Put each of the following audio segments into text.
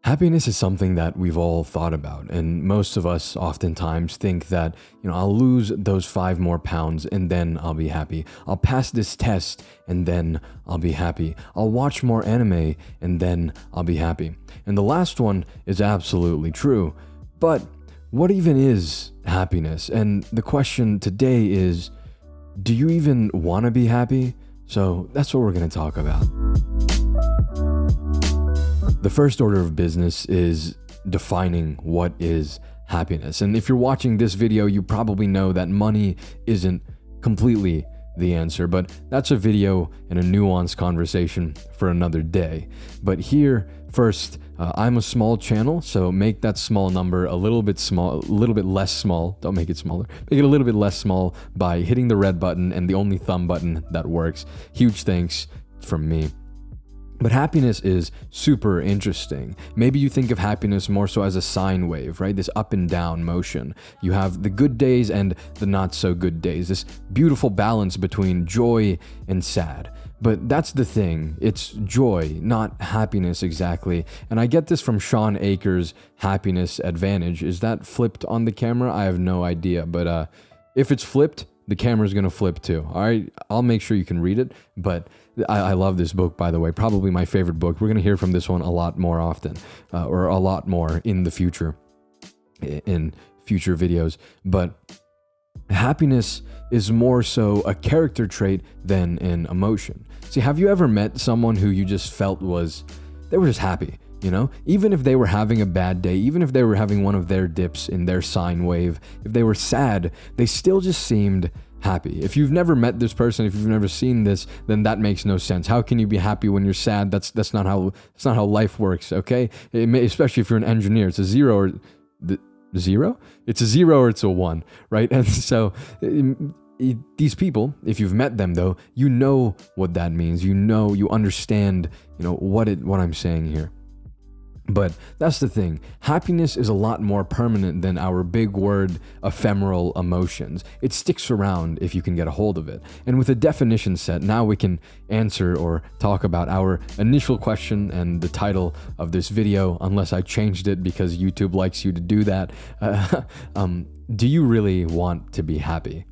Happiness is something that we've all thought about, and most of us oftentimes think that, I'll lose those 5 more pounds and then I'll be happy. I'll pass this test and then I'll be happy. I'll watch more anime and then I'll be happy. And the last one is absolutely true. But what even is happiness? And the question today is, do you even want to be happy? So that's what we're going to talk about. The first order of business is defining what is happiness. And if you're watching this video, you probably know that money isn't completely the answer, but that's a video and a nuanced conversation for another day. But here, first, I'm a small channel, so make that small number a little bit less small. Don't make it smaller. Make it a little bit less small by hitting the red button and the only thumb button that works. Huge thanks from me. But happiness is super interesting. Maybe you think of happiness more so as a sine wave, right? This up and down motion. You have the good days and the not so good days. This beautiful balance between joy and sad. But that's the thing. It's joy, not happiness exactly. And I get this from Sean Akers' Happiness Advantage. Is that flipped on the camera? I have no idea. But if it's flipped, the camera's gonna flip too. All right, I'll make sure you can read it. But I love this book, by the way. Probably my favorite book. We're gonna hear from this one a lot more often, or a lot more in the future, in future videos. But happiness is more so a character trait than an emotion. See, have you ever met someone who you just felt they were just happy? Even if they were having a bad day, even if they were having one of their dips in their sine wave, if they were sad, they still just seemed happy. If you've never met this person, if you've never seen this, then that makes no sense. How can you be happy when you're sad? That's not how life works, okay? Especially if you're an engineer. It's a zero or zero? It's a zero or it's a one, right? And so these people, if you've met them though, you know what that means. You understand, what I'm saying here. But that's the thing. Happiness is a lot more permanent than our big word ephemeral emotions. It sticks around if you can get a hold of it. And with a definition set, now we can answer or talk about our initial question and the title of this video, unless I changed it because YouTube likes you to do that. Do you really want to be happy?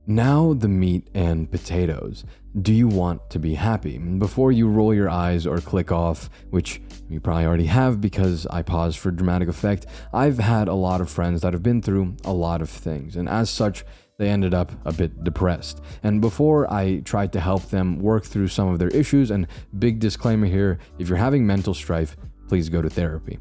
Now the meat and potatoes. Do you want to be happy? Before you roll your eyes or click off, which you probably already have because I paused for dramatic effect, I've had a lot of friends that have been through a lot of things, and as such, they ended up a bit depressed. And before I tried to help them work through some of their issues, and big disclaimer here, if you're having mental strife, please go to therapy.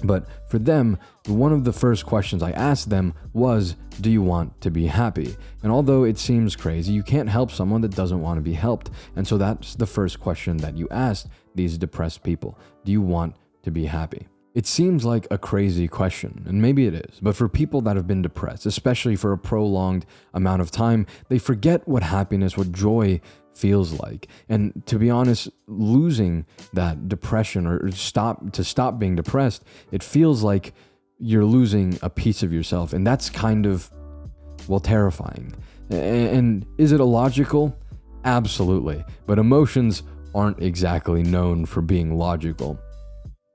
But for them, one of the first questions I asked them was, do you want to be happy? And although it seems crazy, you can't help someone that doesn't want to be helped. And so that's the first question that you asked these depressed people. Do you want to be happy? It seems like a crazy question, and maybe it is, but for people that have been depressed, especially for a prolonged amount of time, they forget what happiness, what joy feels like. And to be honest, losing that depression or stop being depressed, it feels like you're losing a piece of yourself, and that's kind of, terrifying. And is it illogical? Absolutely. But emotions aren't exactly known for being logical.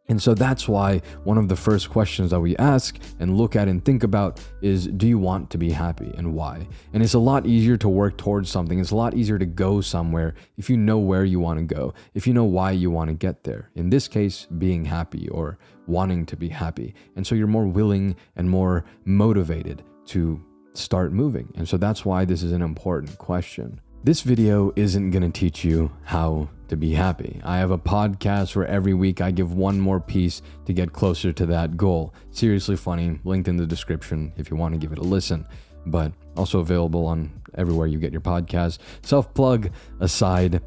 And so that's why one of the first questions that we ask and look at and think about is, do you want to be happy, and why? And it's a lot easier to work towards something. It's a lot easier to go somewhere if you know where you want to go, if you know why you want to get there. In this case, being happy or wanting to be happy. And so you're more willing and more motivated to start moving. And so that's why this is an important question. This video isn't going to teach you how to be happy. I have a podcast where every week I give one more piece to get closer to that goal. Seriously funny, linked in the description if you want to give it a listen, but also available on everywhere you get your podcast. Self-plug aside,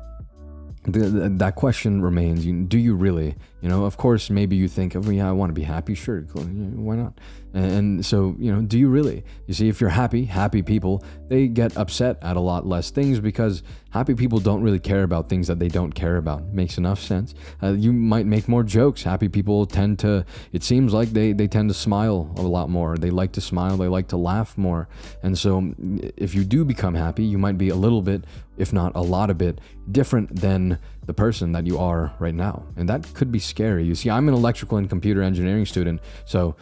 that question remains, do you really? Of course, maybe you think, I want to be happy. Sure, cool. Why not? And so, do you really? You see, if you're happy people, they get upset at a lot less things because happy people don't really care about things that they don't care about. Makes enough sense. You might make more jokes. Happy people tend to, it seems like they tend to smile a lot more. They like to smile. They like to laugh more. And so if you do become happy, you might be a little bit, if not a lot of bit, different than the person that you are right now. And that could be scary. You see, I'm an electrical and computer engineering student, so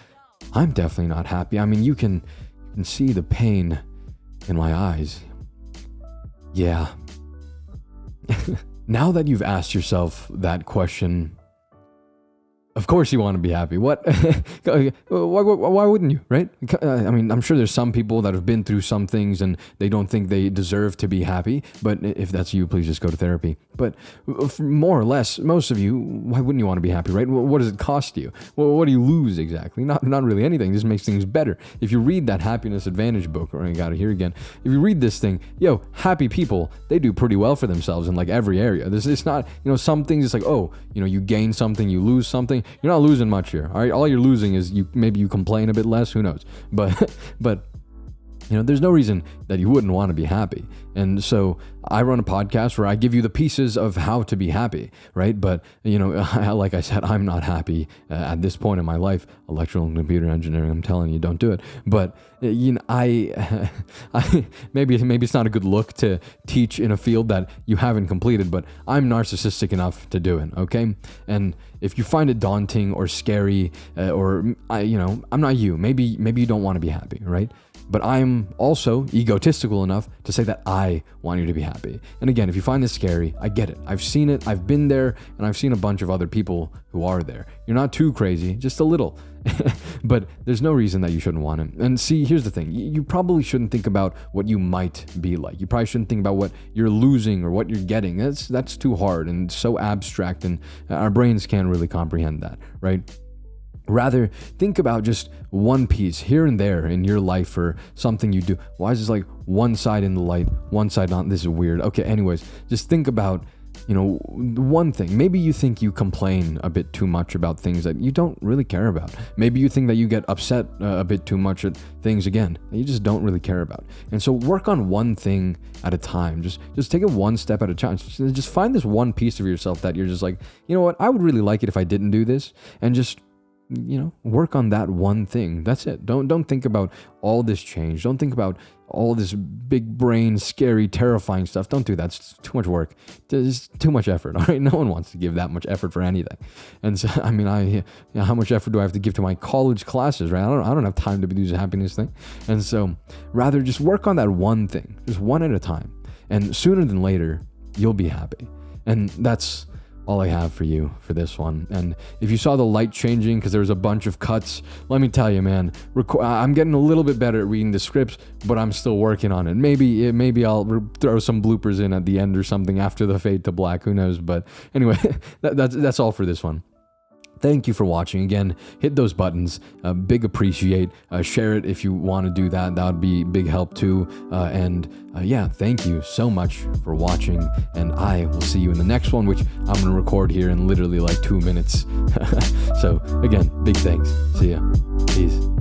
I'm definitely not happy. I mean, you can see the pain in my eyes. Yeah. Now that you've asked yourself that question, of course you want to be happy. What? Why wouldn't you, right? I mean, I'm sure there's some people that have been through some things and they don't think they deserve to be happy. But if that's you, please just go to therapy. But more or less, most of you, why wouldn't you want to be happy, right? What does it cost you? What do you lose exactly? Not really anything. This makes things better. If you read that Happiness Advantage book, or I got it here again. If you read this thing, happy people, they do pretty well for themselves in like every area. It's not, some things it's like, you gain something, you lose something. You're not losing much here. All right, all you're losing is maybe you complain a bit less. Who knows? But there's no reason that you wouldn't want to be happy. And so I run a podcast where I give you the pieces of how to be happy, right? But like I said, I'm not happy at this point in my life. Electrical and computer engineering, I'm telling you, don't do it. But I maybe it's not a good look to teach in a field that you haven't completed, but I'm narcissistic enough to do it, okay? And if you find it daunting or scary, I'm not you. Maybe you don't want to be happy, right? But I'm also egotistical enough to say that I want you to be happy. And again, if you find this scary, I get it. I've seen it, I've been there, and I've seen a bunch of other people who are there. You're not too crazy, just a little. But there's no reason that you shouldn't want it. And see, here's the thing. You probably shouldn't think about what you might be like. You probably shouldn't think about what you're losing or what you're getting. That's too hard and so abstract, and our brains can't really comprehend that, right? Rather, think about just one piece here and there in your life or something you do. Why is this like one side in the light, one side not? This is weird. Okay, anyways, just think about, one thing. Maybe you think you complain a bit too much about things that you don't really care about. Maybe you think that you get upset a bit too much at things, again, that you just don't really care about. And so work on one thing at a time. Just take it one step at a time. Just find this one piece of yourself that you're just like, you know what, I would really like it if I didn't do this. And just work on that one thing. That's it. Don't think about all this change. Don't think about all this big brain, scary, terrifying stuff. Don't do that. It's too much work. It's too much effort. All right. No one wants to give that much effort for anything. And so, I mean, how much effort do I have to give to my college classes, right? I don't have time to do this happiness thing. And so rather just work on that one thing, just one at a time. And sooner than later, you'll be happy. And that's all I have for you for this one. And if you saw the light changing because there was a bunch of cuts, let me tell you, man, I'm getting a little bit better at reading the scripts, but I'm still working on it. Maybe I'll throw some bloopers in at the end or something after the fade to black. Who knows? But anyway, that's all for this one. Thank you for watching. Again, hit those buttons. Big appreciate. Share it if you want to do that. That would be big help too. Thank you so much for watching. And I will see you in the next one, which I'm going to record here in literally like 2 minutes. So again, big thanks. See ya. Peace.